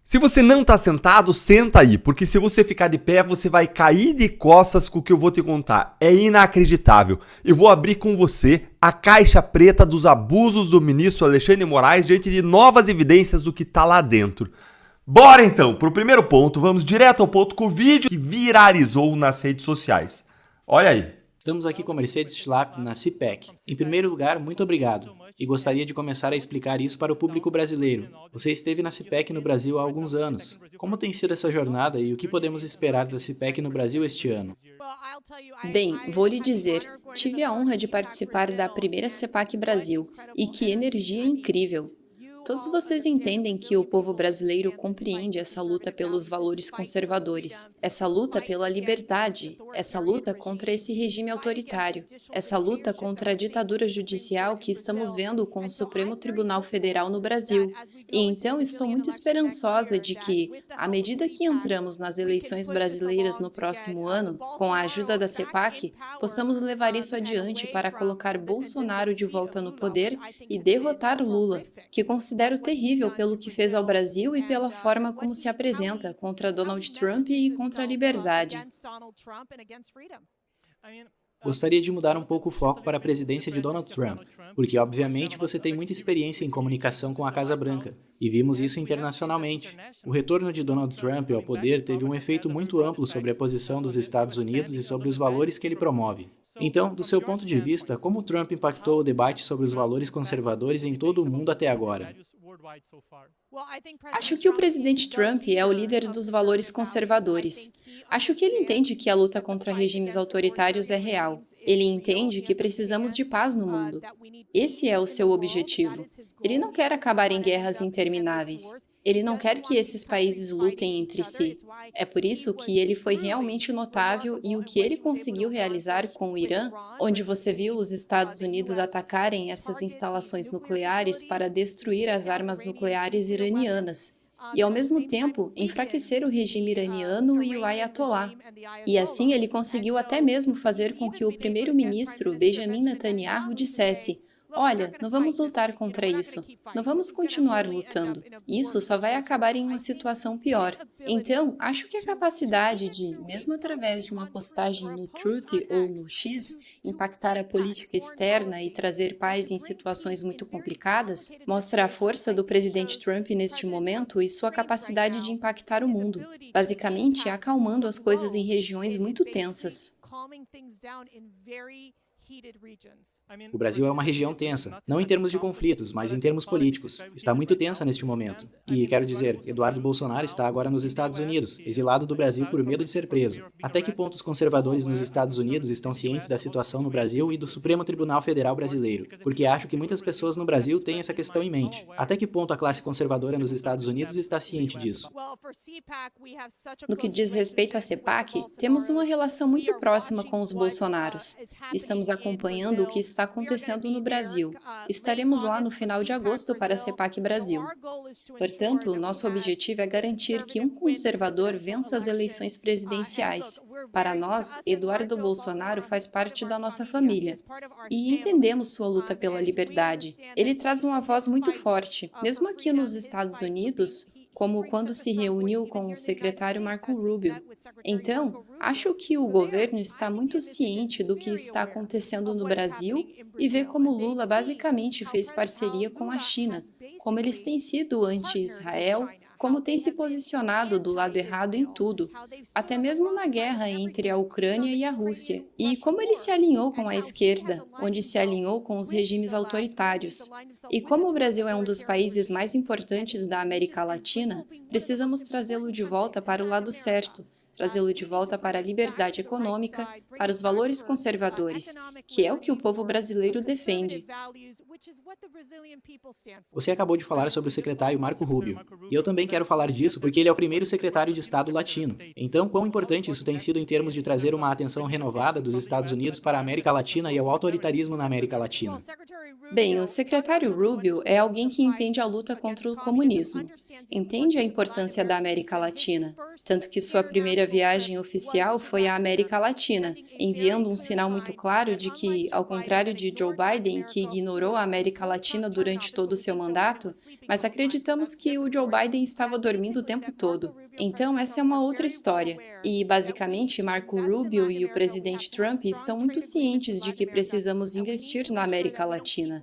Se você não tá sentado, senta aí, porque se você ficar de pé, você vai cair de costas com o que eu vou te contar. É inacreditável. Eu vou abrir com você a caixa preta dos abusos do ministro Alexandre de Moraes diante de novas evidências do que tá lá dentro. Bora então, pro primeiro ponto, vamos direto ao ponto com o vídeo que viralizou nas redes sociais. Olha aí. Estamos aqui com Mercedes Schlapp na CPAC. Em primeiro lugar, muito obrigado. E gostaria de começar a explicar isso para o público brasileiro. Você esteve na CPAC no Brasil há alguns anos. Como tem sido essa jornada e o que podemos esperar da CPAC no Brasil este ano? Bem, vou lhe dizer, tive a honra de participar da primeira CPAC Brasil, e que energia incrível! Todos vocês entendem que o povo brasileiro compreende essa luta pelos valores conservadores, essa luta pela liberdade, essa luta contra esse regime autoritário, essa luta contra a ditadura judicial que estamos vendo com o Supremo Tribunal Federal no Brasil. E então estou muito esperançosa de que, à medida que entramos nas eleições brasileiras no próximo ano, com a ajuda da CPAC, possamos levar isso adiante para colocar Bolsonaro de volta no poder e derrotar Lula, que considero terrível pelo que fez ao Brasil e pela forma como se apresenta contra Donald Trump e contra a liberdade. Gostaria de mudar um pouco o foco para a presidência de Donald Trump, porque obviamente você tem muita experiência em comunicação com a Casa Branca, e vimos isso internacionalmente. O retorno de Donald Trump ao poder teve um efeito muito amplo sobre a posição dos Estados Unidos e sobre os valores que ele promove. Então, do seu ponto de vista, como Trump impactou o debate sobre os valores conservadores em todo o mundo até agora? Acho que o presidente Trump é o líder dos valores conservadores. Acho que ele entende que a luta contra regimes autoritários é real. Ele entende que precisamos de paz no mundo. Esse é o seu objetivo. Ele não quer acabar em guerras intermináveis. Ele não quer que esses países lutem entre si. É por isso que ele foi realmente notável e o que ele conseguiu realizar com o Irã, onde você viu os Estados Unidos atacarem essas instalações nucleares para destruir as armas nucleares iranianas. E, ao mesmo tempo, enfraquecer o regime iraniano e o Ayatollah. E assim ele conseguiu até mesmo fazer com que o primeiro-ministro Benjamin Netanyahu dissesse: olha, não vamos lutar contra isso, não vamos continuar lutando, isso só vai acabar em uma situação pior. Então, acho que a capacidade de, mesmo através de uma postagem no Truth ou no X, impactar a política externa e trazer paz em situações muito complicadas, mostra a força do presidente Trump neste momento e sua capacidade de impactar o mundo, basicamente acalmando as coisas em regiões muito tensas. O Brasil é uma região tensa, não em termos de conflitos, mas em termos políticos. Está muito tensa neste momento. E, quero dizer, Eduardo Bolsonaro está agora nos Estados Unidos, exilado do Brasil por medo de ser preso. Até que ponto os conservadores nos Estados Unidos estão cientes da situação no Brasil e do Supremo Tribunal Federal brasileiro? Porque acho que muitas pessoas no Brasil têm essa questão em mente. Até que ponto a classe conservadora nos Estados Unidos está ciente disso? No que diz respeito à CPAC, temos uma relação muito próxima com os Bolsonaros. Estamos acompanhando o que está acontecendo no Brasil. Estaremos lá no final de agosto para a CPAC Brasil. Portanto, nosso objetivo é garantir que um conservador vença as eleições presidenciais. Para nós, Eduardo Bolsonaro faz parte da nossa família e entendemos sua luta pela liberdade. Ele traz uma voz muito forte, mesmo aqui nos Estados Unidos, como quando se reuniu com o secretário Marco Rubio. Então, acho que o governo está muito ciente do que está acontecendo no Brasil e vê como Lula basicamente fez parceria com a China, como eles têm sido anti-Israel, como tem se posicionado do lado errado em tudo, até mesmo na guerra entre a Ucrânia e a Rússia, e como ele se alinhou com a esquerda, onde se alinhou com os regimes autoritários. E como o Brasil é um dos países mais importantes da América Latina, precisamos trazê-lo de volta para o lado certo, trazê-lo de volta para a liberdade econômica, para os valores conservadores, que é o que o povo brasileiro defende. Você acabou de falar sobre o secretário Marco Rubio, e eu também quero falar disso porque ele é o primeiro secretário de Estado latino. Então, quão importante isso tem sido em termos de trazer uma atenção renovada dos Estados Unidos para a América Latina e ao autoritarismo na América Latina? Bem, o secretário Rubio é alguém que entende a luta contra o comunismo, entende a importância da América Latina, tanto que sua primeira viagem oficial foi à América Latina, enviando um sinal muito claro de que, ao contrário de Joe Biden, que ignorou a América Latina durante todo o seu mandato, mas acreditamos que o Joe Biden estava dormindo o tempo todo. Então, essa é uma outra história. E, basicamente, Marco Rubio e o presidente Trump estão muito cientes de que precisamos investir na América Latina.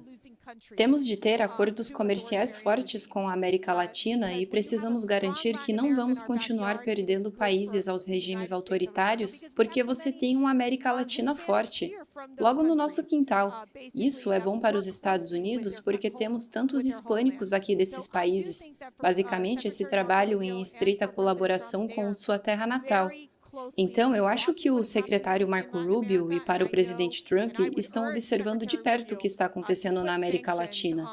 Temos de ter acordos comerciais fortes com a América Latina e precisamos garantir que não vamos continuar perdendo países aos regimes autoritários porque você tem uma América Latina forte, logo no nosso quintal. Isso é bom para os Estados Unidos porque temos tantos hispânicos aqui desses países. Basicamente, esse trabalho em estreita colaboração com sua terra natal. Então, eu acho que o secretário Marco Rubio e para o presidente Trump estão observando de perto o que está acontecendo na América Latina.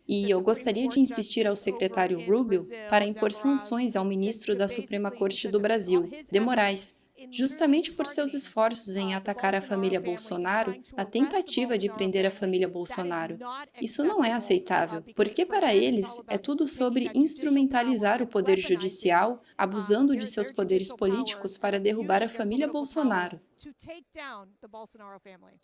E eu gostaria de insistir ao secretário Rubio para impor sanções ao ministro da Suprema Corte do Brasil, de Moraes, justamente por seus esforços em atacar a família Bolsonaro na tentativa de prender a família Bolsonaro. Isso não é aceitável, porque para eles é tudo sobre instrumentalizar o poder judicial, abusando de seus poderes políticos para derrubar a família Bolsonaro.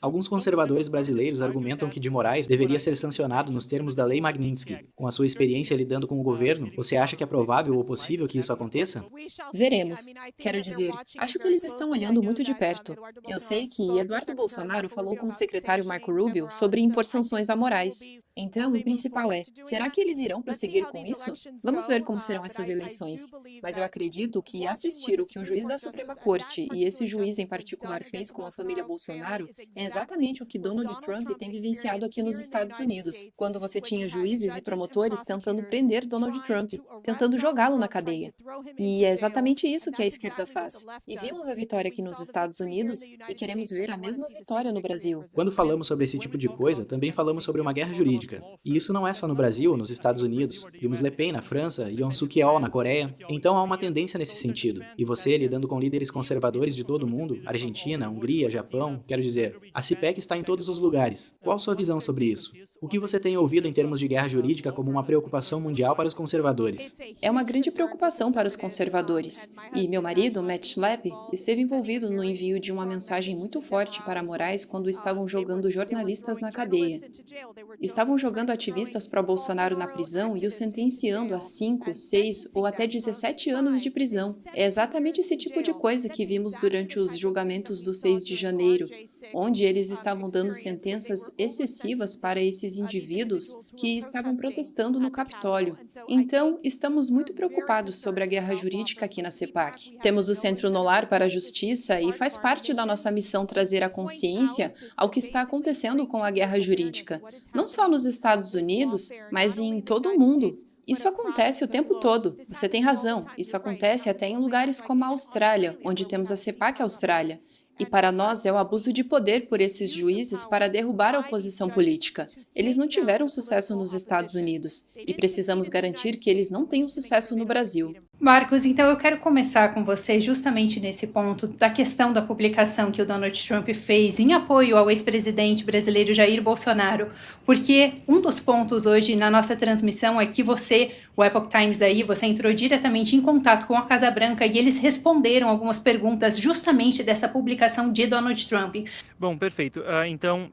Alguns conservadores brasileiros argumentam que de Moraes deveria ser sancionado nos termos da Lei Magnitsky. Com a sua experiência lidando com o governo, você acha que é provável ou possível que isso aconteça? Veremos. Quero dizer, acho que eles estão olhando muito de perto. Eu sei que Eduardo Bolsonaro falou com o secretário Marco Rubio sobre impor sanções a Moraes. Então, o principal é, será que eles irão prosseguir com isso? Vamos ver como serão essas eleições. Mas eu acredito que assistir o que um juiz da Suprema Corte, e esse juiz em particular fez com a família Bolsonaro, é exatamente o que Donald Trump tem vivenciado aqui nos Estados Unidos, quando você tinha juízes e promotores tentando prender Donald Trump, tentando jogá-lo na cadeia. E é exatamente isso que a esquerda faz. E vimos a vitória aqui nos Estados Unidos e queremos ver a mesma vitória no Brasil. Quando falamos sobre esse tipo de coisa, também falamos sobre uma guerra jurídica. E isso não é só no Brasil ou nos Estados Unidos. Vimos Le Pen na França, Yoon Suk-yeol na Coreia. Então há uma tendência nesse sentido. E você, lidando com líderes conservadores de todo o mundo, Argentina, Hungria, Japão, quero dizer, a CPEC está em todos os lugares. Qual sua visão sobre isso? O que você tem ouvido em termos de guerra jurídica como uma preocupação mundial para os conservadores? É uma grande preocupação para os conservadores. E meu marido, Matt Schlapp, esteve envolvido no envio de uma mensagem muito forte para Moraes quando estavam jogando jornalistas na cadeia. Estavam jogando ativistas pró-Bolsonaro na prisão e o sentenciando a 5, 6 ou até 17 anos de prisão. É exatamente esse tipo de coisa que vimos durante os julgamentos do 6 de janeiro, onde eles estavam dando sentenças excessivas para esses indivíduos que estavam protestando no Capitólio. Então, estamos muito preocupados sobre a guerra jurídica aqui na CPAC. Temos o Centro Nolar para a Justiça e faz parte da nossa missão trazer a consciência ao que está acontecendo com a guerra jurídica, não só nos Estados Unidos, mas em todo o mundo. Isso acontece o tempo todo. Você tem razão. Isso acontece até em lugares como a Austrália, onde temos a CPAC Austrália. E para nós é o abuso de poder por esses juízes para derrubar a oposição política. Eles não tiveram sucesso nos Estados Unidos e precisamos garantir que eles não tenham sucesso no Brasil. Marcos, então eu quero começar com você justamente nesse ponto da questão da publicação que o Donald Trump fez em apoio ao ex-presidente brasileiro Jair Bolsonaro, porque um dos pontos hoje na nossa transmissão é que você, o Epoch Times aí, você entrou diretamente em contato com a Casa Branca e eles responderam algumas perguntas justamente dessa publicação de Donald Trump. Bom, perfeito. Então,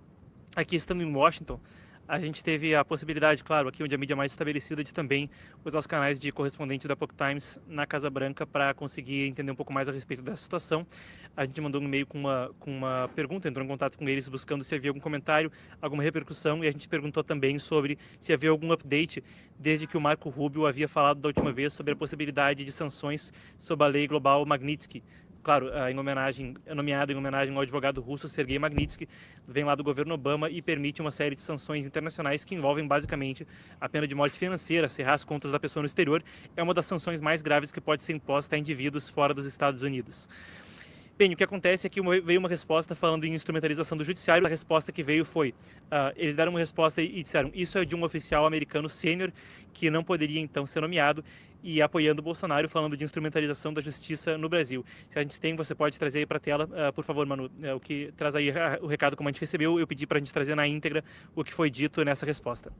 aqui estando em Washington, a gente teve a possibilidade, claro, aqui onde a mídia é mais estabelecida, de também usar os canais de correspondente da Epoch Times na Casa Branca para conseguir entender um pouco mais a respeito dessa situação. A gente mandou um e-mail com uma pergunta, entrou em contato com eles buscando se havia algum comentário, alguma repercussão, e a gente perguntou também sobre se havia algum update desde que o Marco Rubio havia falado da última vez sobre a possibilidade de sanções sob a lei global Magnitsky. Claro, nomeado em homenagem ao advogado russo Sergei Magnitsky, vem lá do governo Obama e permite uma série de sanções internacionais que envolvem basicamente a pena de morte financeira, cerrar as contas da pessoa no exterior. É uma das sanções mais graves que pode ser imposta a indivíduos fora dos Estados Unidos. Bem, o que acontece é que veio uma resposta falando em instrumentalização do judiciário. A resposta que veio foi, eles deram uma resposta e disseram, isso é de um oficial americano sênior que não poderia então ser nomeado, e apoiando o Bolsonaro, falando de instrumentalização da justiça no Brasil. Se a gente tem, você pode trazer aí para a tela, por favor, Manu, o que traz aí o recado como a gente recebeu. Eu pedi para a gente trazer na íntegra o que foi dito nessa resposta.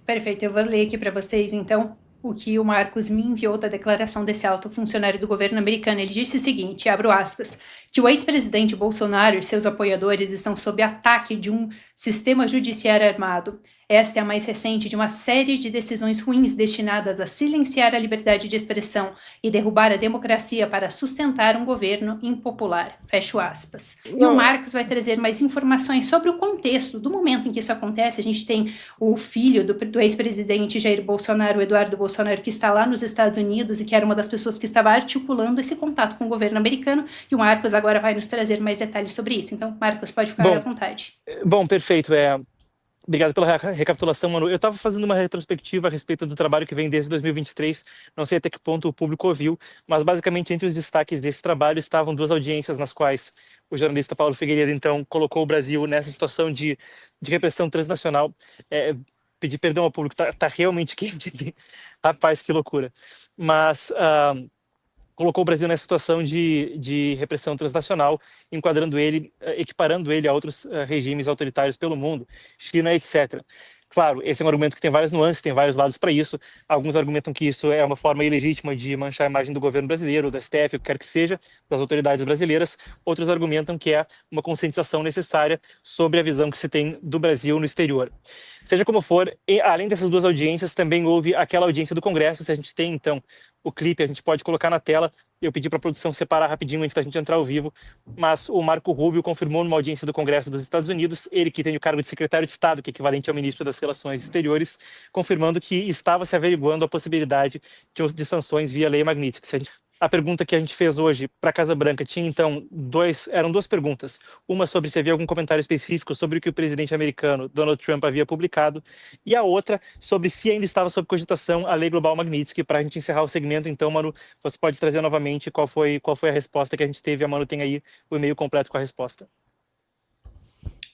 Perfeito, eu vou ler aqui para vocês, então. o que o Marcos me enviou da declaração desse alto funcionário do governo americano. Ele disse o seguinte, abro aspas, que o ex-presidente Bolsonaro e seus apoiadores estão sob ataque de um sistema judiciário armado. Esta é a mais recente de uma série de decisões ruins destinadas a silenciar a liberdade de expressão e derrubar a democracia para sustentar um governo impopular. Fecho aspas. E o Marcos vai trazer mais informações sobre o contexto do momento em que isso acontece. A gente tem o filho do ex-presidente Jair Bolsonaro, Eduardo Bolsonaro, que está lá nos Estados Unidos e que era uma das pessoas que estava articulando esse contato com o governo americano. E o Marcos agora vai nos trazer mais detalhes sobre isso. Então, Marcos, pode ficar à vontade. Bom, perfeito. Obrigado pela recapitulação, Manu. Eu estava fazendo uma retrospectiva a respeito do trabalho que vem desde 2023, não sei até que ponto o público ouviu, mas basicamente entre os destaques desse trabalho estavam 2 audiências nas quais o jornalista Paulo Figueiredo, então, colocou o Brasil nessa situação de repressão transnacional. Pedir perdão ao público, tá realmente quente aqui. Rapaz, que loucura. Mas colocou o Brasil nessa situação de repressão transnacional, enquadrando ele, equiparando ele a outros regimes autoritários pelo mundo, China, etc. Claro, esse é um argumento que tem várias nuances, tem vários lados para isso. Alguns argumentam que isso é uma forma ilegítima de manchar a imagem do governo brasileiro, do STF, o que quer que seja, das autoridades brasileiras. Outros argumentam que é uma conscientização necessária sobre a visão que se tem do Brasil no exterior. Seja como for, além dessas 2 audiências, também houve aquela audiência do Congresso. Se a gente tem, então, o clipe, a gente pode colocar na tela. Eu pedi para a produção separar rapidinho antes da gente entrar ao vivo, mas o Marco Rubio confirmou numa audiência do Congresso dos Estados Unidos, ele que tem o cargo de secretário de Estado, que é equivalente ao ministro das Relações Exteriores, confirmando que estava se averiguando a possibilidade de sanções via lei Magnitsky. A pergunta que a gente fez hoje para a Casa Branca tinha, então, eram 2 perguntas. Uma sobre se havia algum comentário específico sobre o que o presidente americano, Donald Trump, havia publicado, e a outra sobre se ainda estava sob cogitação a lei global Magnitsky. Para a gente encerrar o segmento, então, Manu, você pode trazer novamente qual foi a resposta que a gente teve. A Manu tem aí o e-mail completo com a resposta.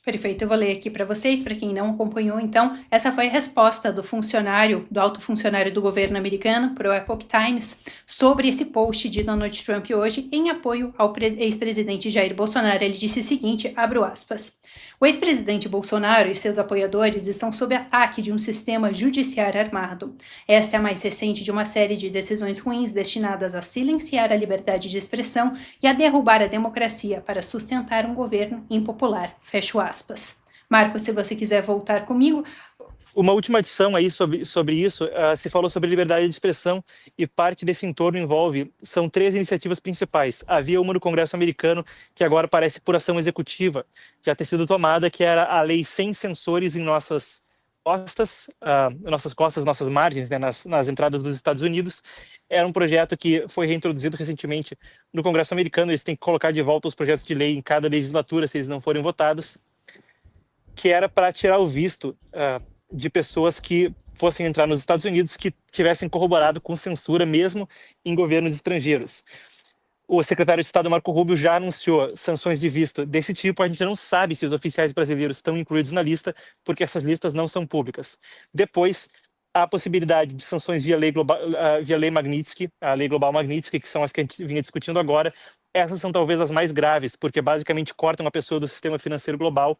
Perfeito, eu vou ler aqui para vocês, para quem não acompanhou, então, essa foi a resposta do alto funcionário do governo americano para o Epoch Times sobre esse post de Donald Trump hoje em apoio ao ex-presidente Jair Bolsonaro. Ele disse o seguinte, abro aspas, o ex-presidente Bolsonaro e seus apoiadores estão sob ataque de um sistema judiciário armado. Esta é a mais recente de uma série de decisões ruins destinadas a silenciar a liberdade de expressão e a derrubar a democracia para sustentar um governo impopular. Fecho aspas. Marcos, se você quiser voltar comigo. Uma última adição aí sobre isso, se falou sobre liberdade de expressão e parte desse entorno são 3 iniciativas principais. Havia uma no Congresso americano que agora parece por ação executiva já ter sido tomada, que era a lei sem censores em nossas costas, nossas margens, né, nas entradas dos Estados Unidos. Era um projeto que foi reintroduzido recentemente no Congresso americano. Eles têm que colocar de volta os projetos de lei em cada legislatura se eles não forem votados, que era para tirar o visto de pessoas que fossem entrar nos Estados Unidos que tivessem corroborado com censura mesmo em governos estrangeiros. O secretário de Estado Marco Rubio já anunciou sanções de visto desse tipo. A gente não sabe se os oficiais brasileiros estão incluídos na lista, porque essas listas não são públicas. Depois, há a possibilidade de sanções via lei Magnitsky, a lei global Magnitsky, que são as que a gente vinha discutindo agora. Essas são talvez as mais graves, porque basicamente cortam a pessoa do sistema financeiro global.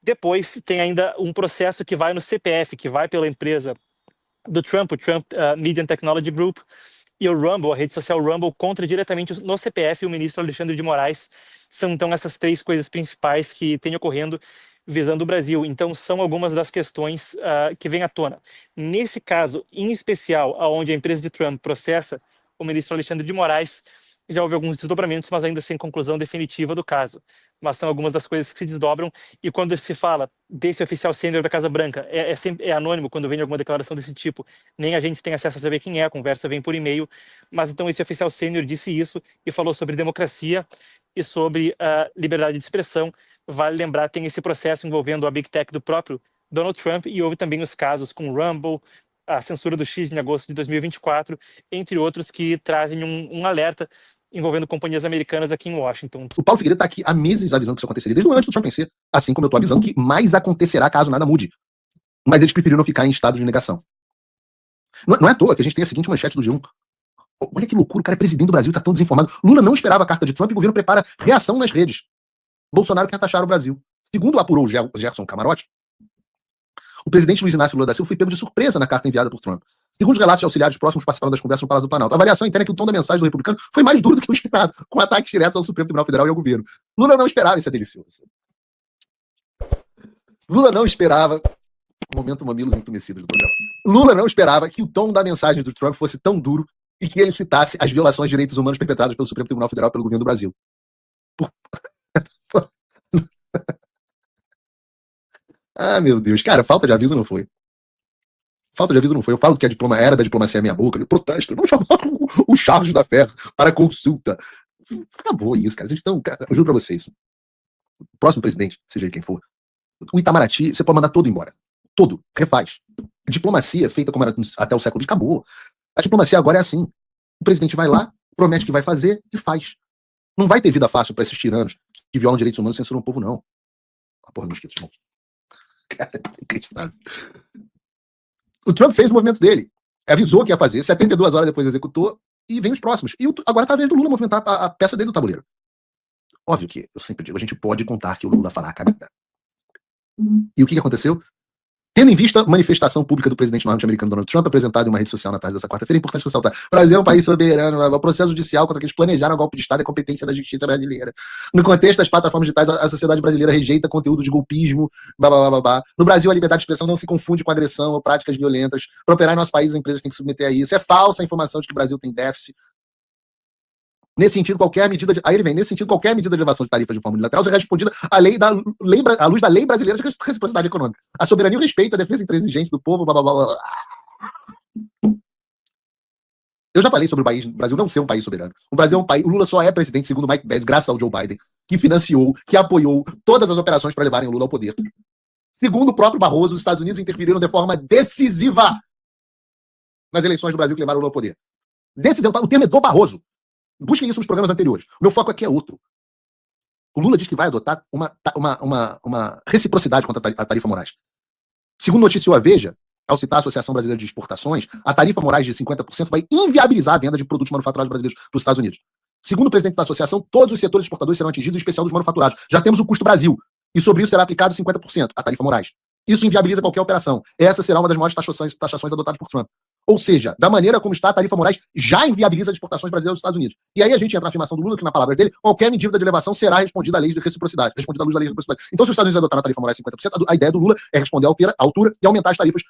Depois tem ainda um processo que vai no CPF, que vai pela empresa do Trump, o Trump Media and Technology Group, e o Rumble, a rede social Rumble, contra diretamente no CPF o ministro Alexandre de Moraes. São então essas 3 coisas principais que têm ocorrendo visando o Brasil. Então são algumas das questões que vêm à tona. Nesse caso, em especial, onde a empresa de Trump processa o ministro Alexandre de Moraes, já houve alguns desdobramentos, mas ainda sem conclusão definitiva do caso. Mas são algumas das coisas que se desdobram, e quando se fala desse oficial sênior da Casa Branca, é anônimo quando vem alguma declaração desse tipo, nem a gente tem acesso a saber quem é, a conversa vem por e-mail, mas então esse oficial sênior disse isso e falou sobre democracia e sobre liberdade de expressão. Vale lembrar, tem esse processo envolvendo a Big Tech do próprio Donald Trump, e houve também os casos com o Rumble, a censura do X em agosto de 2024, entre outros que trazem um alerta envolvendo companhias americanas aqui em Washington. O Paulo Figueiredo está aqui há meses avisando que isso aconteceria, desde antes do Trump vencer, assim como eu estou avisando que mais acontecerá caso nada mude. Mas eles preferiram ficar em estado de negação. Não é à toa que a gente tem a seguinte manchete do G1. Olha que loucura, o cara é presidente do Brasil, está tão desinformado. Lula não esperava a carta de Trump e o governo prepara reação nas redes. Bolsonaro quer taxar o Brasil. Segundo apurou o Gerson Camarote, O presidente Luiz Inácio Lula da Silva foi pego de surpresa na carta enviada por Trump. Segundo os relatos de auxiliares próximos participaram das conversas no Palácio do Planalto. A avaliação interna é que o tom da mensagem do republicano foi mais duro do que o esperado, com ataques diretos ao Supremo Tribunal Federal e ao governo. Lula não esperava, isso é delicioso. Lula não esperava... Momento mamilos entumecidos do programa. Lula não esperava que o tom da mensagem do Trump fosse tão duro e que ele citasse as violações de direitos humanos perpetradas pelo Supremo Tribunal Federal e pelo governo do Brasil. Ah, meu Deus. Cara, falta de aviso não foi. Falta de aviso não foi. Eu falo que a era da diplomacia é minha boca. Eu protesto. Vamos chamar o Charles da Ferro para consulta. Acabou isso, cara. Eu juro pra vocês. O próximo presidente, seja ele quem for, o Itamaraty, você pode mandar todo embora. Todo. Refaz. Diplomacia feita como era até o século XX, acabou. A diplomacia agora é assim. O presidente vai lá, promete que vai fazer e faz. Não vai ter vida fácil para esses tiranos que violam direitos humanos e censuram o povo, não. Ah, porra, não esqueça, irmão. Cara, inacreditável. O Trump fez o movimento dele. Avisou que ia fazer, 72 horas depois executou, e vem os próximos. E agora tá vendo o Lula movimentar a peça dele do tabuleiro. Óbvio que, eu sempre digo, a gente pode contar que o Lula fará a cagada. E o que aconteceu? Tendo em vista a manifestação pública do presidente norte-americano Donald Trump, apresentada em uma rede social na tarde dessa quarta-feira, é importante ressaltar: o Brasil é um país soberano, o processo judicial contra que eles planejaram o golpe de Estado é competência da justiça brasileira. No contexto das plataformas digitais, a sociedade brasileira rejeita conteúdo de golpismo, blá. No Brasil, a liberdade de expressão não se confunde com agressão ou práticas violentas. Para operar em nosso país, as empresas têm que se submeter a isso. É falsa a informação de que o Brasil tem déficit. Nesse sentido, qualquer medida de elevação de tarifas de forma unilateral será respondida à luz da lei brasileira de reciprocidade econômica. A soberania e o respeito, a defesa intransigente do povo, blá. Eu já falei sobre o Brasil não ser um país soberano. O Brasil é um país. O Lula só é presidente, segundo Mike Pence, graças ao Joe Biden, que financiou, que apoiou todas as operações para levarem o Lula ao poder. Segundo o próprio Barroso, os Estados Unidos interferiram de forma decisiva nas eleições do Brasil que levaram o Lula ao poder. O termo é do Barroso. Busquem isso nos programas anteriores. O meu foco aqui é outro. O Lula diz que vai adotar uma reciprocidade contra a tarifa Moraes. Segundo noticiou a Veja, ao citar a Associação Brasileira de Exportações, a tarifa Moraes de 50% vai inviabilizar a venda de produtos manufaturados brasileiros para os Estados Unidos. Segundo o presidente da associação, todos os setores exportadores serão atingidos, em especial dos manufaturados. Já temos o custo Brasil, e sobre isso será aplicado 50%, a tarifa Moraes. Isso inviabiliza qualquer operação. Essa será uma das maiores taxações adotadas por Trump. Ou seja, da maneira como está, a tarifa Moraes já inviabiliza as exportações brasileiras dos Estados Unidos. E aí a gente entra na afirmação do Lula, que na palavra dele, qualquer medida de elevação será respondida à lei de reciprocidade, respondida à luz da lei de reciprocidade. Então, se os Estados Unidos adotaram a tarifa Moraes 50%, a ideia do Lula é responder à altura e aumentar as tarifas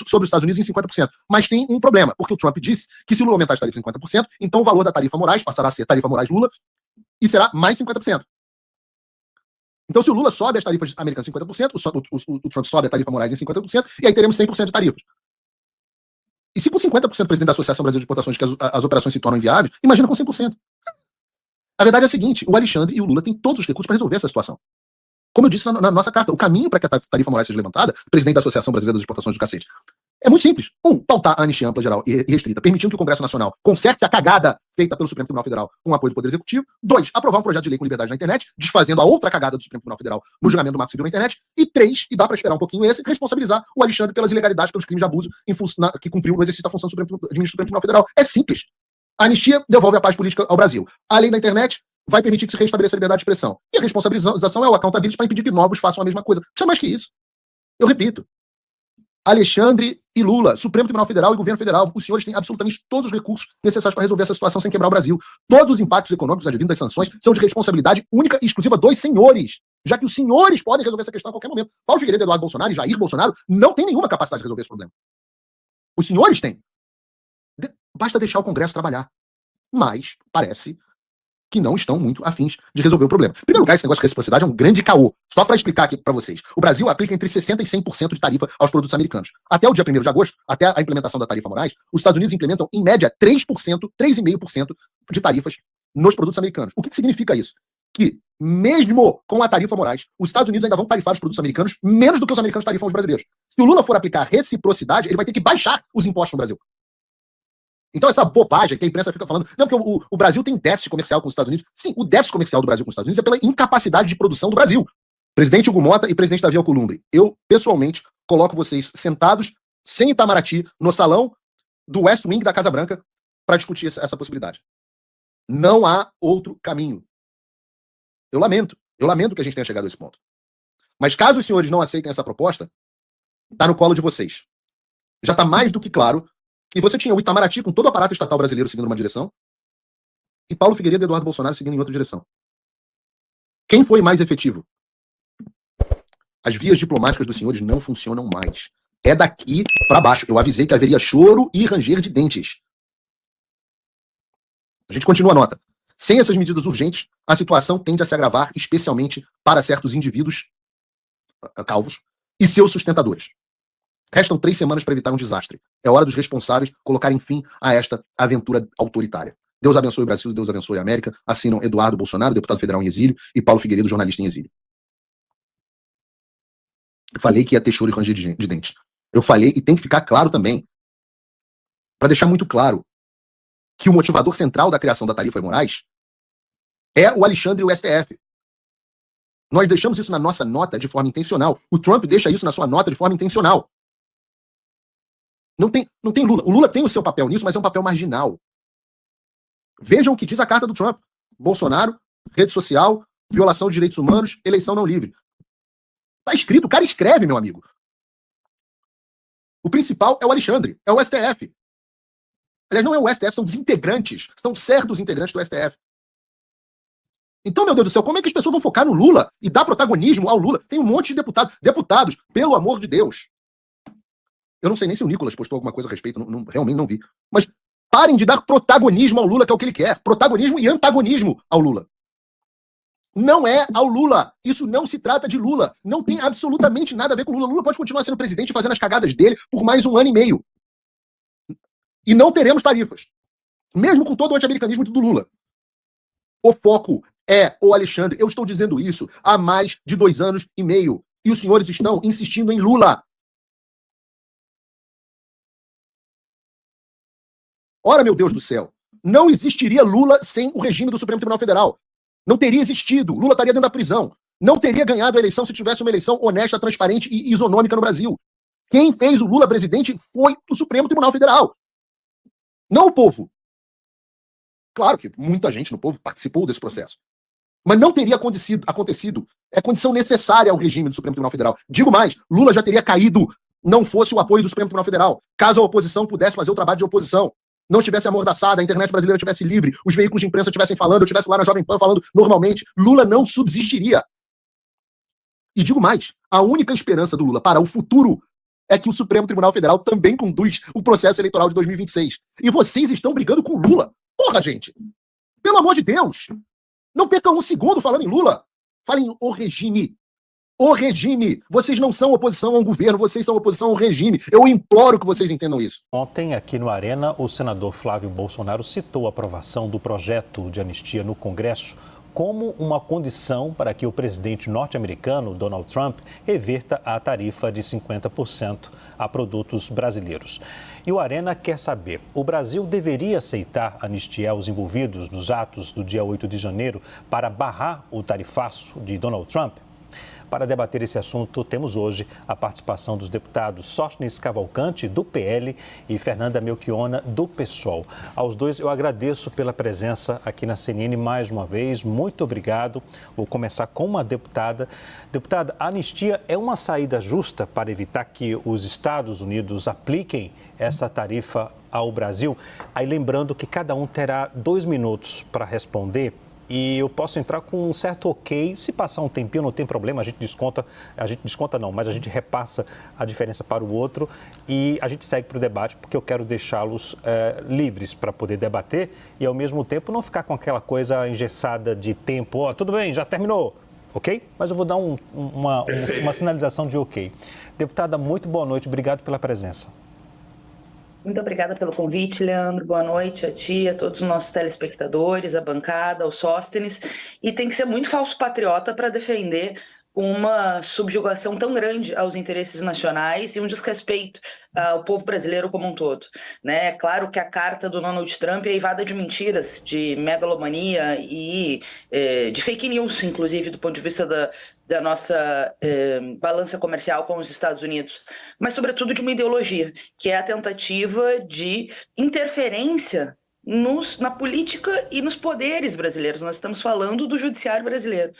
sobre os Estados Unidos em 50%. Mas tem um problema, porque o Trump disse que se o Lula aumentar as tarifas em 50%, então o valor da tarifa Moraes passará a ser tarifa Moraes Lula e será mais 50%. Então, se o Lula sobe as tarifas americanas em 50%, o Trump sobe a tarifa Moraes em 50%, e aí teremos 100% de tarifas. E se com 50% o presidente da Associação Brasileira de Exportações que as operações se tornam inviáveis, imagina com 100%. A verdade é a seguinte: o Alexandre e o Lula têm todos os recursos para resolver essa situação. Como eu disse na nossa carta, o caminho para que a tarifa Moraes seja levantada, presidente da Associação Brasileira das Exportações do cacete, é muito simples. Pautar a anistia ampla, geral e restrita, permitindo que o Congresso Nacional conserte a cagada feita pelo Supremo Tribunal Federal com o apoio do Poder Executivo. 2, aprovar um projeto de lei com liberdade na internet, desfazendo a outra cagada do Supremo Tribunal Federal no julgamento do Marco Civil na internet. E 3, e dá para esperar um pouquinho esse, responsabilizar o Alexandre pelas ilegalidades, pelos crimes de abuso que cumpriu no exercício da função do ministro do Supremo Tribunal Federal. É simples. A anistia devolve a paz política ao Brasil. A lei da internet vai permitir que se restabeleça a liberdade de expressão. E a responsabilização é o accountability para impedir que novos façam a mesma coisa. Isso é mais que isso. Eu repito. Alexandre e Lula, Supremo Tribunal Federal e Governo Federal, os senhores têm absolutamente todos os recursos necessários para resolver essa situação sem quebrar o Brasil. Todos os impactos econômicos advindos das sanções são de responsabilidade única e exclusiva dos senhores, já que os senhores podem resolver essa questão a qualquer momento. Paulo Figueiredo, Eduardo Bolsonaro e Jair Bolsonaro não têm nenhuma capacidade de resolver esse problema. Os senhores têm. Basta deixar o Congresso trabalhar. Mas parece que não estão muito afins de resolver o problema. Em primeiro lugar, esse negócio de reciprocidade é um grande caô. Só para explicar aqui para vocês. O Brasil aplica entre 60% e 100% de tarifa aos produtos americanos. Até o dia 1º de agosto, até a implementação da tarifa Moraes, os Estados Unidos implementam, em média, 3%, 3,5% de tarifas nos produtos americanos. O que significa isso? Que, mesmo com a tarifa Moraes, os Estados Unidos ainda vão tarifar os produtos americanos menos do que os americanos tarifam os brasileiros. Se o Lula for aplicar reciprocidade, ele vai ter que baixar os impostos no Brasil. Então, essa bobagem que a imprensa fica falando, não, porque o Brasil tem déficit comercial com os Estados Unidos. Sim, o déficit comercial do Brasil com os Estados Unidos é pela incapacidade de produção do Brasil. Presidente Hugo Mota e presidente Davi Alcolumbre, eu, pessoalmente, coloco vocês sentados, sem Itamaraty, no salão do West Wing da Casa Branca, para discutir essa possibilidade. Não há outro caminho. Eu lamento que a gente tenha chegado a esse ponto. Mas caso os senhores não aceitem essa proposta, Está no colo de vocês. Já está mais do que claro. E você tinha o Itamaraty com todo o aparato estatal brasileiro seguindo uma direção e Paulo Figueiredo e Eduardo Bolsonaro seguindo em outra direção. Quem foi mais efetivo? As vias diplomáticas dos senhores não funcionam mais. É daqui para baixo. Eu avisei que haveria choro e ranger de dentes. A gente continua a nota. Sem essas medidas urgentes, a situação tende a se agravar, especialmente para certos indivíduos calvos e seus sustentadores. Restam 3 semanas para evitar um desastre. É hora dos responsáveis colocarem fim a esta aventura autoritária. Deus abençoe o Brasil, Deus abençoe a América. Assinam Eduardo Bolsonaro, deputado federal em exílio, e Paulo Figueiredo, jornalista em exílio. Eu falei que ia ter choro e ranger de dentes. Eu falei, e tem que ficar claro também, para deixar muito claro, que o motivador central da criação da tarifa Moraes é o Alexandre e o STF. Nós deixamos isso na nossa nota de forma intencional. O Trump deixa isso na sua nota de forma intencional. Não tem Lula. O Lula tem o seu papel nisso, mas é um papel marginal. Vejam o que diz a carta do Trump. Bolsonaro, rede social, violação de direitos humanos, eleição não livre. Tá escrito, o cara escreve, meu amigo. O principal é o Alexandre, é o STF. Aliás, não é o STF, são os integrantes, são certos integrantes do STF. Então, meu Deus do céu, como é que as pessoas vão focar no Lula e dar protagonismo ao Lula? Tem um monte de deputados, pelo amor de Deus. Eu não sei nem se o Nicolas postou alguma coisa a respeito, realmente não vi. Mas parem de dar protagonismo ao Lula, que é o que ele quer. Protagonismo e antagonismo ao Lula. Não é ao Lula. Isso não se trata de Lula. Não tem absolutamente nada a ver com Lula. Lula pode continuar sendo presidente e fazendo as cagadas dele por mais 1 ano e meio. E não teremos tarifas. Mesmo com todo o anti-americanismo do Lula. O foco é o Alexandre. Eu estou dizendo isso há mais de 2 anos e meio. E os senhores estão insistindo em Lula. Ora, meu Deus do céu, não existiria Lula sem o regime do Supremo Tribunal Federal. Não teria existido. Lula estaria dentro da prisão. Não teria ganhado a eleição se tivesse uma eleição honesta, transparente e isonômica no Brasil. Quem fez o Lula presidente foi o Supremo Tribunal Federal. Não o povo. Claro que muita gente no povo participou desse processo. Mas não teria acontecido. É condição necessária ao regime do Supremo Tribunal Federal. Digo mais, Lula já teria caído, não fosse o apoio do Supremo Tribunal Federal. Caso a oposição pudesse fazer o trabalho de oposição. Não estivesse amordaçada, a internet brasileira estivesse livre, os veículos de imprensa estivessem falando, eu estivesse lá na Jovem Pan falando normalmente, Lula não subsistiria. E digo mais, a única esperança do Lula para o futuro é que o Supremo Tribunal Federal também conduz o processo eleitoral de 2026. E vocês estão brigando com Lula. Porra, gente! Pelo amor de Deus! Não percam 1 segundo falando em Lula. Falem o regime. O regime. Vocês não são oposição a um governo, vocês são oposição ao regime. Eu imploro que vocês entendam isso. Ontem, aqui no Arena, o senador Flávio Bolsonaro citou a aprovação do projeto de anistia no Congresso como uma condição para que o presidente norte-americano, Donald Trump, reverta a tarifa de 50% a produtos brasileiros. E o Arena quer saber, o Brasil deveria aceitar anistiar os envolvidos nos atos do dia 8 de janeiro para barrar o tarifaço de Donald Trump? Para debater esse assunto, temos hoje a participação dos deputados Sóstenes Cavalcante, do PL, e Fernanda Melchiona, do PSOL. Aos dois, eu agradeço pela presença aqui na CNN mais uma vez. Muito obrigado. Vou começar com uma deputada. Deputada, a anistia é uma saída justa para evitar que os Estados Unidos apliquem essa tarifa ao Brasil? Aí lembrando que cada um terá 2 minutos para responder. E eu posso entrar com um certo ok, se passar um tempinho não tem problema, a gente desconta não, mas a gente repassa a diferença para o outro e a gente segue para o debate, porque eu quero deixá-los livres para poder debater e ao mesmo tempo não ficar com aquela coisa engessada de tempo, tudo bem, já terminou, ok? Mas eu vou dar uma sinalização de ok. Deputada, muito boa noite, obrigado pela presença. Muito obrigada pelo convite, Leandro. Boa noite a ti, a todos os nossos telespectadores, a bancada, os Sóstenes. E tem que ser muito falso patriota para defender uma subjugação tão grande aos interesses nacionais e um desrespeito ao povo brasileiro como um todo. É claro que a carta do Donald Trump é eivada de mentiras, de megalomania e de fake news, inclusive, do ponto de vista da nossa balança comercial com os Estados Unidos, mas, sobretudo, de uma ideologia, que é a tentativa de interferência na política e nos poderes brasileiros. Nós estamos falando do judiciário brasileiro.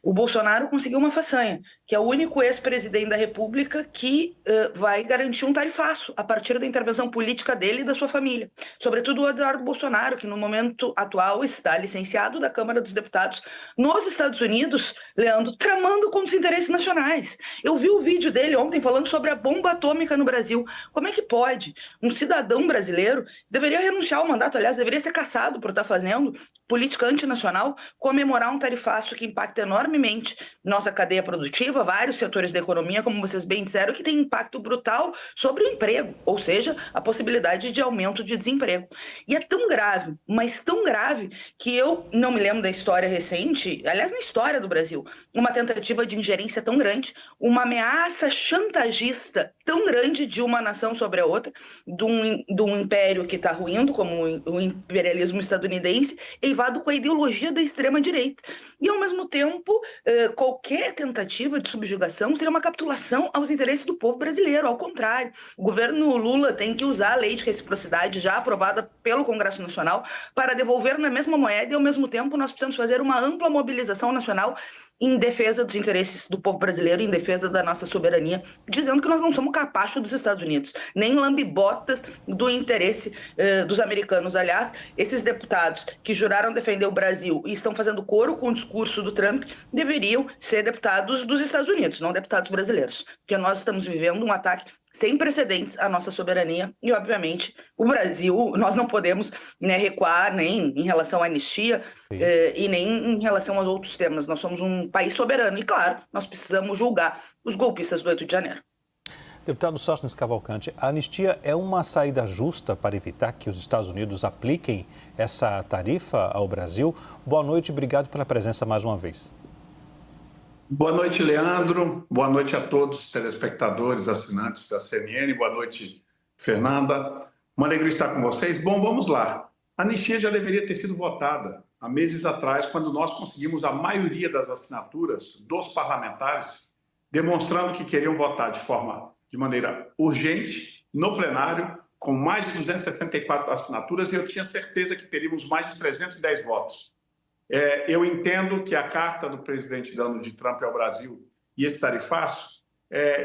O Bolsonaro conseguiu uma façanha, que é o único ex-presidente da República que vai garantir um tarifaço a partir da intervenção política dele e da sua família. Sobretudo o Eduardo Bolsonaro, que no momento atual está licenciado da Câmara dos Deputados nos Estados Unidos, Leandro, tramando contra os interesses nacionais. Eu vi o vídeo dele ontem falando sobre a bomba atômica no Brasil. Como é que pode? Um cidadão brasileiro deveria renunciar ao mandato, aliás, deveria ser cassado por estar fazendo política antinacional, comemorar um tarifaço que impacta enormemente nossa cadeia produtiva, vários setores da economia, como vocês bem disseram, que tem impacto brutal sobre o emprego, ou seja, a possibilidade de aumento de desemprego. E é tão grave, mas tão grave, que eu não me lembro da história recente, aliás, na história do Brasil, uma tentativa de ingerência tão grande, uma ameaça chantagista tão grande de uma nação sobre a outra, de um império que está ruindo, como o imperialismo estadunidense, eivado com a ideologia da extrema-direita. E, ao mesmo tempo, qualquer tentativa de subjugação seria uma capitulação aos interesses do povo brasileiro. Ao contrário, o governo Lula tem que usar a lei de reciprocidade já aprovada pelo Congresso Nacional para devolver na mesma moeda e, ao mesmo tempo, nós precisamos fazer uma ampla mobilização nacional em defesa dos interesses do povo brasileiro, em defesa da nossa soberania, dizendo que nós não somos capacho dos Estados Unidos, nem lambibotas do interesse dos americanos. Aliás, esses deputados que juraram defender o Brasil e estão fazendo coro com o discurso do Trump deveriam ser deputados dos Estados Unidos, não deputados brasileiros, porque nós estamos vivendo um ataque sem precedentes à nossa soberania e, obviamente, o Brasil, nós não podemos recuar nem em relação à anistia e nem em relação aos outros temas. Nós somos um país soberano e, claro, nós precisamos julgar os golpistas do 8 de janeiro. Deputado Sóstenes Cavalcante, a anistia é uma saída justa para evitar que os Estados Unidos apliquem essa tarifa ao Brasil? Boa noite e obrigado pela presença mais uma vez. Boa noite, Leandro. Boa noite a todos os telespectadores, assinantes da CNN. Boa noite, Fernanda. Uma alegria estar com vocês. Bom, vamos lá. A anistia já deveria ter sido votada há meses atrás, quando nós conseguimos a maioria das assinaturas dos parlamentares, demonstrando que queriam votar de maneira urgente, no plenário, com mais de 274 assinaturas, e eu tinha certeza que teríamos mais de 310 votos. Eu entendo que a carta do presidente Donald Trump ao Brasil e esse tarifaço,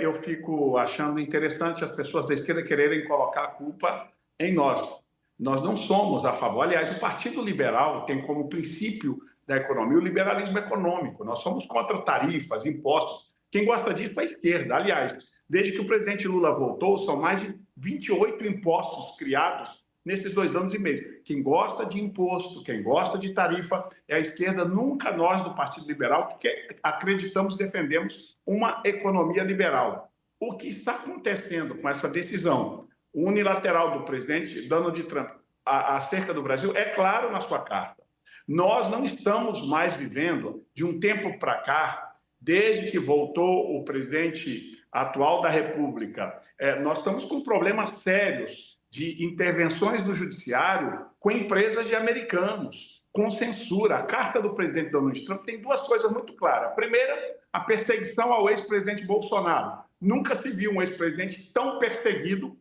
eu fico achando interessante as pessoas da esquerda quererem colocar a culpa em nós. Nós não somos a favor. Aliás, o Partido Liberal tem como princípio da economia o liberalismo econômico. Nós somos contra tarifas, impostos. Quem gosta disso é a esquerda. Aliás, desde que o presidente Lula voltou, são mais de 28 impostos criados nesses 2 anos e meio. Quem gosta de imposto, quem gosta de tarifa é a esquerda, nunca nós do Partido Liberal, porque acreditamos, defendemos uma economia liberal. O que está acontecendo com essa decisão unilateral do presidente Donald Trump acerca do Brasil é claro na sua carta. Nós não estamos mais vivendo de um tempo para cá, desde que voltou o presidente atual da República, nós estamos com problemas sérios de intervenções do judiciário com empresas de americanos, com censura. A carta do presidente Donald Trump tem 2 coisas muito claras. A primeira, a perseguição ao ex-presidente Bolsonaro. Nunca se viu um ex-presidente tão perseguido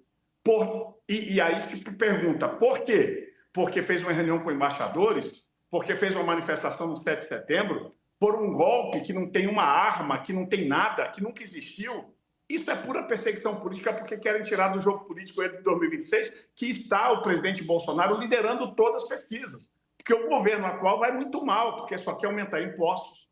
e aí se pergunta, por quê? Porque fez uma reunião com embaixadores, porque fez uma manifestação no 7 de setembro, por um golpe que não tem uma arma, que não tem nada, que nunca existiu. Isso é pura perseguição política, porque querem tirar do jogo político de 2026, que está o presidente Bolsonaro liderando todas as pesquisas. Porque o governo atual vai muito mal, porque só quer aumentar impostos,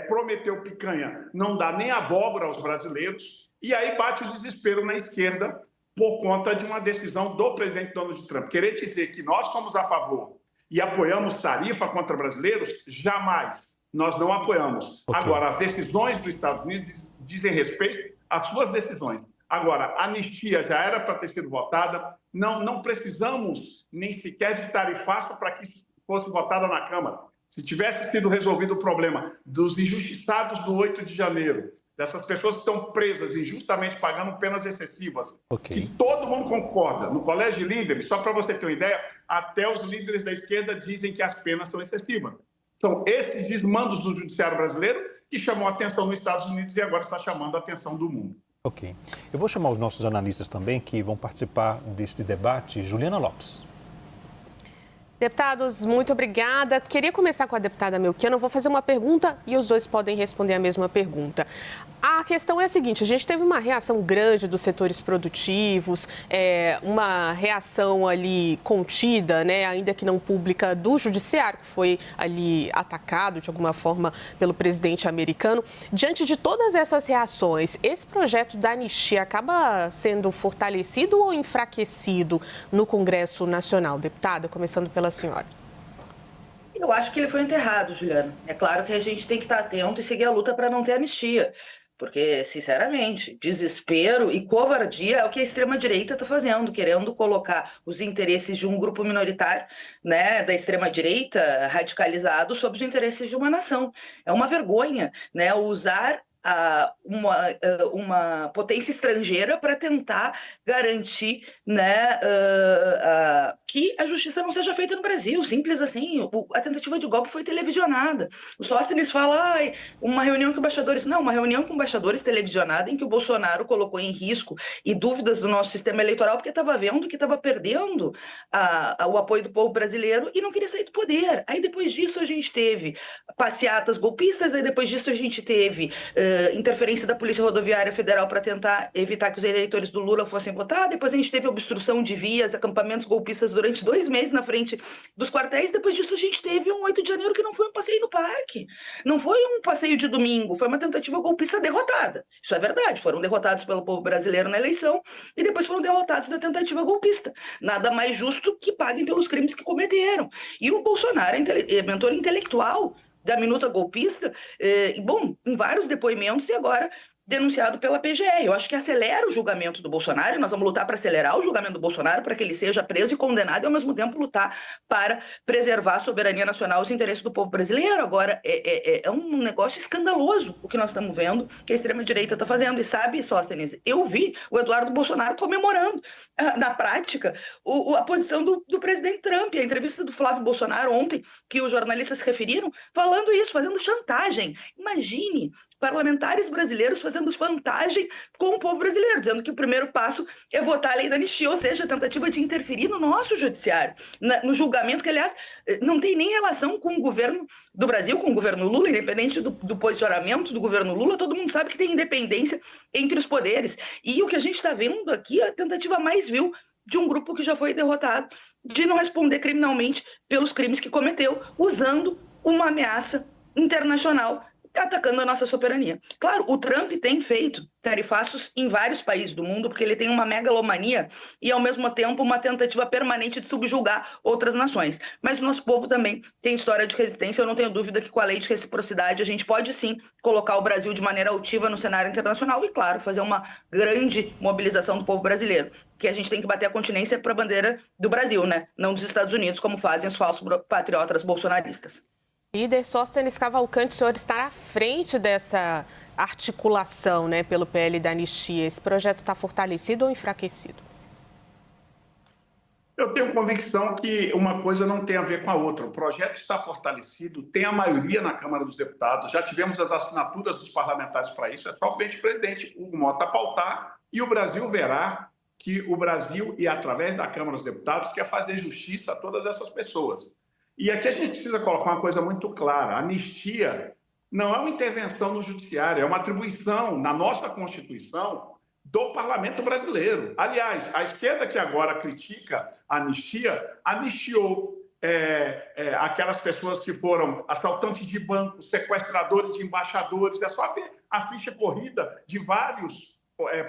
prometeu picanha, não dá nem abóbora aos brasileiros, e aí bate o desespero na esquerda por conta de uma decisão do presidente Donald Trump. Querer dizer que nós somos a favor e apoiamos tarifa contra brasileiros, jamais. Nós não apoiamos. Okay. Agora, as decisões dos Estados Unidos dizem respeito às suas decisões. Agora, a anistia já era para ter sido votada, não precisamos nem sequer de tarifaço para que isso fosse votada na Câmara. Se tivesse sido resolvido o problema dos injustiçados do 8 de janeiro, dessas pessoas que estão presas injustamente pagando penas excessivas, que todo mundo concorda. No Colégio de Líderes, só para você ter uma ideia, até os líderes da esquerda dizem que as penas são excessivas. São esses desmandos do judiciário brasileiro que chamou a atenção nos Estados Unidos e agora está chamando a atenção do mundo. Ok. Eu vou chamar os nossos analistas também que vão participar deste debate. Juliana Lopes. Deputados, muito obrigada. Queria começar com a deputada Melchiano. Eu vou fazer uma pergunta e os dois podem responder a mesma pergunta. A questão é a seguinte, a gente teve uma reação grande dos setores produtivos, uma reação ali contida, né, ainda que não pública, do judiciário, que foi ali atacado de alguma forma pelo presidente americano. Diante de todas essas reações, esse projeto da anistia acaba sendo fortalecido ou enfraquecido no Congresso Nacional? Deputada, começando pela senhora. Eu acho que ele foi enterrado, Juliana. É claro que a gente tem que estar atento e seguir a luta para não ter anistia. Porque, sinceramente, desespero e covardia é o que a extrema-direita está fazendo, querendo colocar os interesses de um grupo minoritário, né, da extrema-direita radicalizado sobre os interesses de uma nação. É uma vergonha, né, usar uma potência estrangeira para tentar garantir, né, que a justiça não seja feita no Brasil, simples assim. A tentativa de golpe foi televisionada. O Sóstenes fala, uma reunião com embaixadores. Não, uma reunião com embaixadores televisionada em que o Bolsonaro colocou em risco e dúvidas do nosso sistema eleitoral porque estava vendo que estava perdendo o apoio do povo brasileiro e não queria sair do poder. Aí depois disso a gente teve passeatas golpistas, aí depois disso a gente teve interferência da Polícia Rodoviária Federal para tentar evitar que os eleitores do Lula fossem votar, depois a gente teve obstrução de vias, acampamentos golpistas durante 2 meses na frente dos quartéis, depois disso a gente teve um 8 de janeiro que não foi um passeio no parque, não foi um passeio de domingo, foi uma tentativa golpista derrotada, isso é verdade, foram derrotados pelo povo brasileiro na eleição e depois foram derrotados na tentativa golpista, nada mais justo que paguem pelos crimes que cometeram, e o Bolsonaro é mentor intelectual da minuta golpista, em vários depoimentos e agora denunciado pela PGR. Eu acho que acelera o julgamento do Bolsonaro, e nós vamos lutar para acelerar o julgamento do Bolsonaro, para que ele seja preso e condenado, e ao mesmo tempo lutar para preservar a soberania nacional e os interesses do povo brasileiro. Agora, é um negócio escandaloso o que nós estamos vendo, que a extrema-direita está fazendo. E sabe, Sóstenes, eu vi o Eduardo Bolsonaro comemorando, na prática, a posição do presidente Trump. A entrevista do Flávio Bolsonaro ontem, que os jornalistas se referiram, falando isso, fazendo chantagem. Imagine parlamentares brasileiros fazendo vantagem com o povo brasileiro, dizendo que o primeiro passo é votar a lei da anistia, ou seja, a tentativa de interferir no nosso judiciário, no julgamento que, aliás, não tem nem relação com o governo do Brasil, com o governo Lula, independente do posicionamento do governo Lula, todo mundo sabe que tem independência entre os poderes. E o que a gente está vendo aqui é a tentativa mais vil de um grupo que já foi derrotado, de não responder criminalmente pelos crimes que cometeu, usando uma ameaça internacional, atacando a nossa soberania. Claro, o Trump tem feito tarifaços em vários países do mundo, porque ele tem uma megalomania e, ao mesmo tempo, uma tentativa permanente de subjugar outras nações. Mas o nosso povo também tem história de resistência. Eu não tenho dúvida que, com a lei de reciprocidade, a gente pode, sim, colocar o Brasil de maneira altiva no cenário internacional e, claro, fazer uma grande mobilização do povo brasileiro, que a gente tem que bater a continência para a bandeira do Brasil, né? Não dos Estados Unidos, como fazem os falsos patriotas bolsonaristas. Líder Sóstenes Cavalcante, o senhor está à frente dessa articulação, né, pelo PL da anistia. Esse projeto está fortalecido ou enfraquecido? Eu tenho convicção que uma coisa não tem a ver com a outra. O projeto está fortalecido, tem a maioria na Câmara dos Deputados, já tivemos as assinaturas dos parlamentares para isso, é só o presidente Hugo Mota pautar e o Brasil verá que o Brasil, e através da Câmara dos Deputados, quer fazer justiça a todas essas pessoas. E aqui a gente precisa colocar uma coisa muito clara. A anistia não é uma intervenção no judiciário, é uma atribuição na nossa Constituição do Parlamento brasileiro. Aliás, a esquerda que agora critica a anistia, anistiou aquelas pessoas que foram assaltantes de bancos, sequestradores de embaixadores. É só ver a ficha corrida de vários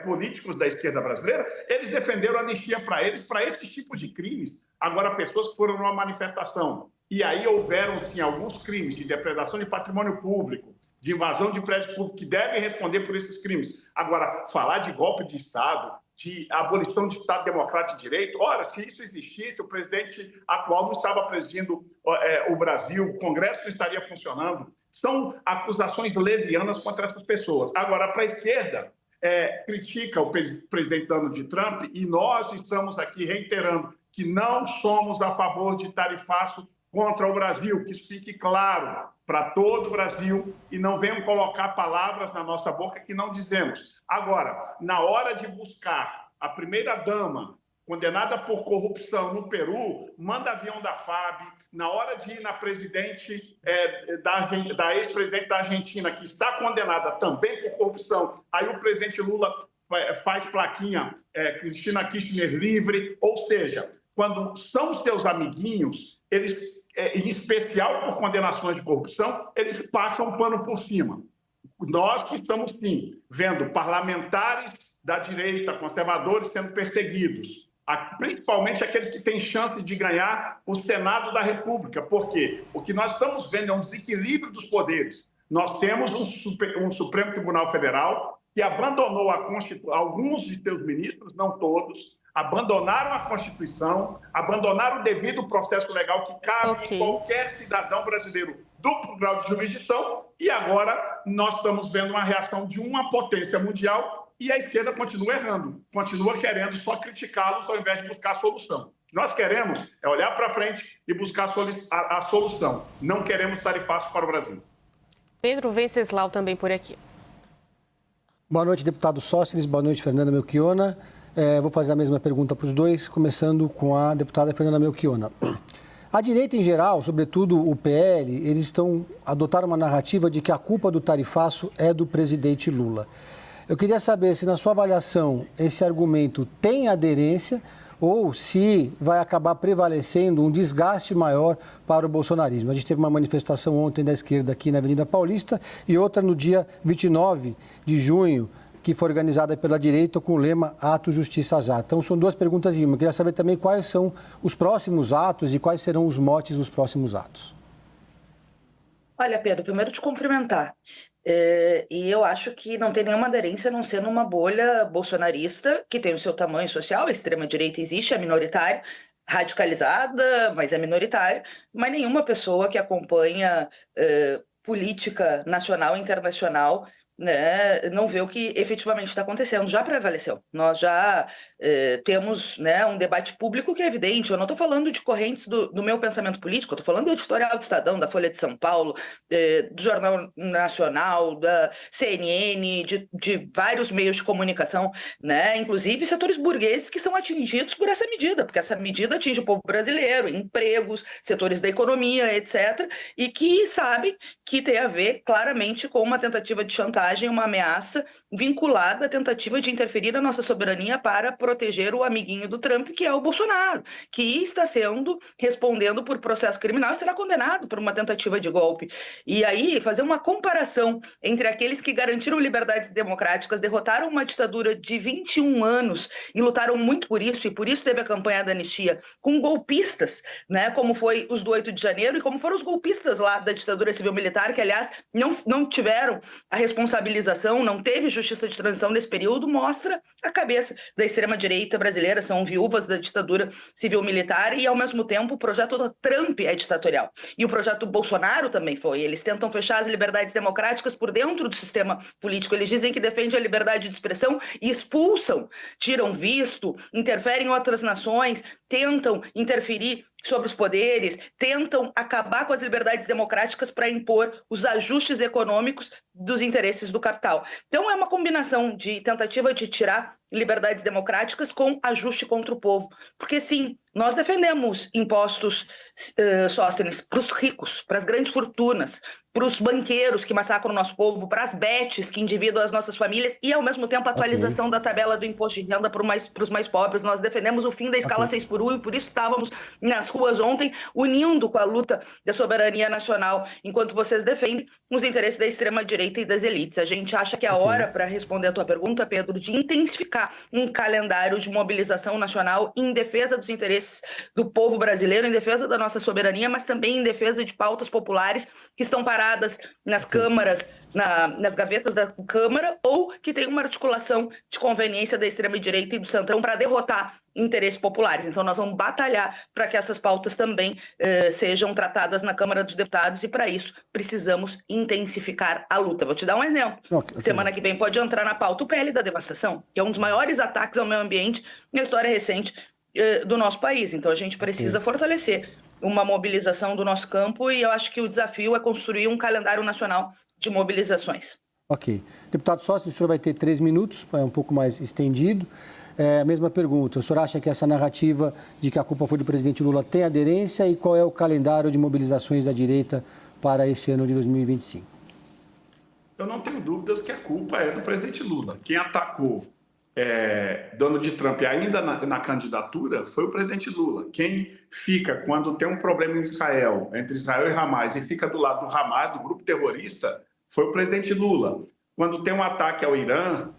políticos da esquerda brasileira. Eles defenderam a anistia para eles, para esse tipo de crimes. Agora, pessoas que foram numa manifestação e aí houveram, sim, alguns crimes de depredação de patrimônio público, de invasão de prédio público, que devem responder por esses crimes. Agora, falar de golpe de Estado, de abolição de Estado Democrático de Direito, ora, se isso existisse, o presidente atual não estava presidindo o Brasil, o Congresso não estaria funcionando. São acusações levianas contra essas pessoas. Agora, para a esquerda, critica o presidente Donald Trump, e nós estamos aqui reiterando que não somos a favor de tarifaço contra o Brasil, que isso fique claro para todo o Brasil e não venham colocar palavras na nossa boca que não dizemos. Agora, na hora de buscar a primeira-dama condenada por corrupção no Peru, manda avião da FAB, na hora de ir na presidente, da ex-presidente da Argentina, que está condenada também por corrupção, aí o presidente Lula faz plaquinha, Cristina Kirchner livre, ou seja, quando são seus amiguinhos, eles, em especial por condenações de corrupção, eles passam um pano por cima. Nós que estamos, sim, vendo parlamentares da direita, conservadores, sendo perseguidos, principalmente aqueles que têm chances de ganhar o Senado da República. Por quê? O que nós estamos vendo é um desequilíbrio dos poderes. Nós temos um Supremo Tribunal Federal que abandonou alguns de seus ministros, não todos, abandonaram a Constituição, abandonaram o devido processo legal que cabe em qualquer cidadão brasileiro duplo grau de jurisdição, e agora nós estamos vendo uma reação de uma potência mundial e a esquerda continua errando, continua querendo só criticá-los ao invés de buscar a solução. O que nós queremos é olhar para frente e buscar a solução. Não queremos tarifaço para o Brasil. Pedro Venceslau também por aqui. Boa noite, deputado Sóstenes. Boa noite, Fernanda Melchiona. Vou fazer a mesma pergunta para os dois, começando com a deputada Fernanda Melchiona. A direita em geral, sobretudo o PL, eles adotaram uma narrativa de que a culpa do tarifaço é do presidente Lula. Eu queria saber se, na sua avaliação, esse argumento tem aderência ou se vai acabar prevalecendo um desgaste maior para o bolsonarismo. A gente teve uma manifestação ontem da esquerda aqui na Avenida Paulista e outra no dia 29 de junho, que foi organizada pela direita com o lema Ato Justiça Já. Então, são duas perguntas em uma. Eu queria saber também quais são os próximos atos e quais serão os motes dos próximos atos. Olha, Pedro, primeiro te cumprimentar. E eu acho que não tem nenhuma aderência a não ser numa bolha bolsonarista que tem o seu tamanho social, a extrema-direita existe, é minoritária, radicalizada, mas é minoritária, mas nenhuma pessoa que acompanha política nacional e internacional, né, não vê o que efetivamente está acontecendo. Já prevaleceu. Nós já temos, né, um debate público que é evidente. Eu não estou falando de correntes do meu pensamento político, eu estou falando do editorial do Estadão, da Folha de São Paulo, do Jornal Nacional, da CNN, de vários meios de comunicação, né, inclusive setores burgueses que são atingidos por essa medida, porque essa medida atinge o povo brasileiro, empregos, setores da economia, etc., e que sabem que tem a ver claramente com uma tentativa de chantagem, uma ameaça vinculada à tentativa de interferir na nossa soberania para proteger o amiguinho do Trump, que é o Bolsonaro, que está respondendo por processo criminal e será condenado por uma tentativa de golpe. E aí, fazer uma comparação entre aqueles que garantiram liberdades democráticas, derrotaram uma ditadura de 21 anos e lutaram muito por isso, e por isso teve a campanha da anistia, com golpistas, né, como foi os do 8 de janeiro e como foram os golpistas lá da ditadura civil-militar, que, aliás, não tiveram a responsabilização, não teve justiça de transição nesse período, mostra a cabeça da extrema-direita brasileira, são viúvas da ditadura civil-militar e, ao mesmo tempo, o projeto do Trump é ditatorial. E o projeto Bolsonaro também foi. Eles tentam fechar as liberdades democráticas por dentro do sistema político. Eles dizem que defendem a liberdade de expressão e expulsam, tiram visto, interferem em outras nações, tentam interferir sobre os poderes, tentam acabar com as liberdades democráticas para impor os ajustes econômicos dos interesses do capital. Então é uma combinação de tentativa de tirar liberdades democráticas com ajuste contra o povo. Porque sim, nós defendemos impostos Sóstenes para os ricos, para as grandes fortunas, para os banqueiros que massacram o nosso povo, para as bets que endividam as nossas famílias e, ao mesmo tempo, a atualização da tabela do imposto de renda para os mais pobres. Nós defendemos o fim da escala 6x1 e por isso estávamos nas ruas ontem unindo com a luta da soberania nacional, enquanto vocês defendem os interesses da extrema-direita e das elites. A gente acha que é a hora, para responder a tua pergunta, Pedro, de intensificar um calendário de mobilização nacional em defesa dos interesses do povo brasileiro, em defesa da nossa soberania, mas também em defesa de pautas populares que estão paradas nas câmaras, nas gavetas da Câmara, ou que tem uma articulação de conveniência da extrema-direita e do centrão para derrotar interesses populares. Então nós vamos batalhar para que essas pautas também sejam tratadas na Câmara dos Deputados e para isso precisamos intensificar a luta. Vou te dar um exemplo. Semana que vem pode entrar na pauta o PL da devastação, que é um dos maiores ataques ao meio ambiente na história recente do nosso país. Então a gente precisa fortalecer uma mobilização do nosso campo e eu acho que o desafio é construir um calendário nacional de mobilizações. Ok. Deputado Sóstenes, o senhor vai ter 3 minutos, é um pouco mais estendido. a mesma pergunta. O senhor acha que essa narrativa de que a culpa foi do presidente Lula tem aderência e qual é o calendário de mobilizações da direita para esse ano de 2025? Eu não tenho dúvidas que a culpa é do presidente Lula. Quem atacou Donald Trump ainda na candidatura foi o presidente Lula. Quem fica, quando tem um problema em Israel, entre Israel e Hamas, e fica do lado do Hamas, do grupo terrorista, foi o presidente Lula. Quando tem um ataque ao Irã,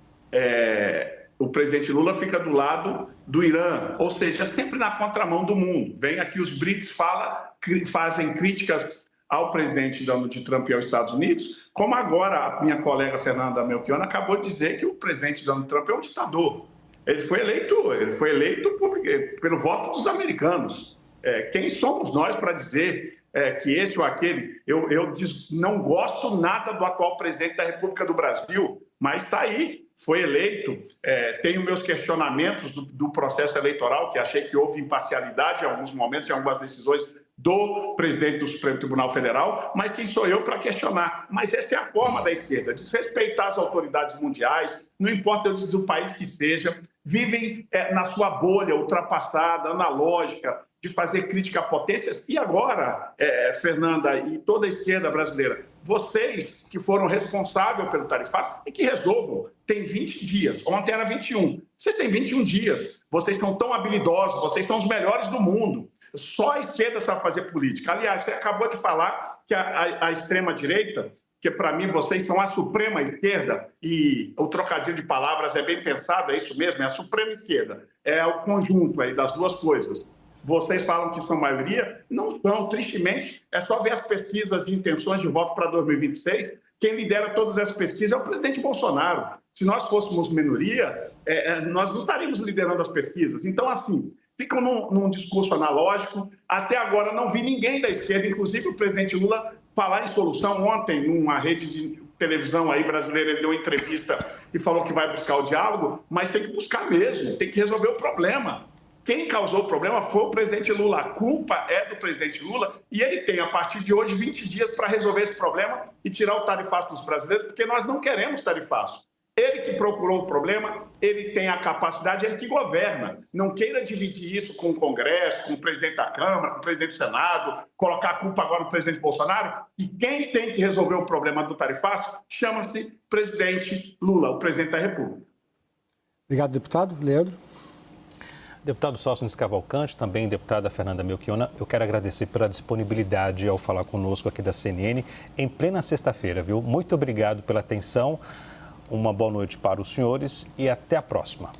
o presidente Lula fica do lado do Irã, ou seja, sempre na contramão do mundo. Vem aqui os BRICS, fazem críticas ao presidente Donald Trump e aos Estados Unidos, como agora a minha colega Fernanda Melchiona acabou de dizer que o presidente Donald Trump é um ditador. Ele foi eleito pelo voto dos americanos. Quem somos nós para dizer que esse ou aquele... Eu não gosto nada do atual presidente da República do Brasil, mas está aí, foi eleito. Tenho meus questionamentos do processo eleitoral, que achei que houve imparcialidade em alguns momentos, em algumas decisões do presidente do Supremo Tribunal Federal, mas quem sou eu para questionar? Mas essa é a forma da esquerda, desrespeitar as autoridades mundiais, não importa do país que seja, vivem na sua bolha ultrapassada, analógica, de fazer crítica a potências. E agora, Fernanda e toda a esquerda brasileira, vocês que foram responsáveis pelo tarifaço, e que resolvam. Tem 20 dias, ontem era 21. Vocês têm 21 dias, vocês são tão habilidosos, vocês são os melhores do mundo. Só a esquerda sabe fazer política. Aliás, você acabou de falar que a extrema-direita, que para mim vocês são a suprema esquerda, e o trocadilho de palavras é bem pensado, é isso mesmo, é a suprema esquerda. É o conjunto aí das duas coisas. Vocês falam que são maioria, não são, tristemente. É só ver as pesquisas de intenções de voto para 2026. Quem lidera todas essas pesquisas é o presidente Bolsonaro. Se nós fôssemos minoria, nós não estaríamos liderando as pesquisas. Então, assim, ficam num discurso analógico. Até agora não vi ninguém da esquerda, inclusive o presidente Lula, falar em solução. Ontem, numa rede de televisão aí brasileira, ele deu uma entrevista e falou que vai buscar o diálogo, mas tem que buscar mesmo, tem que resolver o problema. Quem causou o problema foi o presidente Lula. A culpa é do presidente Lula e ele tem, a partir de hoje, 20 dias para resolver esse problema e tirar o tarifaço dos brasileiros, porque nós não queremos tarifaço. Ele que procurou o problema, ele tem a capacidade, ele que governa. Não queira dividir isso com o Congresso, com o presidente da Câmara, com o presidente do Senado, colocar a culpa agora no presidente Bolsonaro. E quem tem que resolver o problema do tarifaço chama-se presidente Lula, o presidente da República. Obrigado, deputado. Leandro. Deputado Sóstenes Cavalcante, também deputada Fernanda Melchiona, eu quero agradecer pela disponibilidade ao falar conosco aqui da CNN em plena sexta-feira, viu? Muito obrigado pela atenção, uma boa noite para os senhores e até a próxima.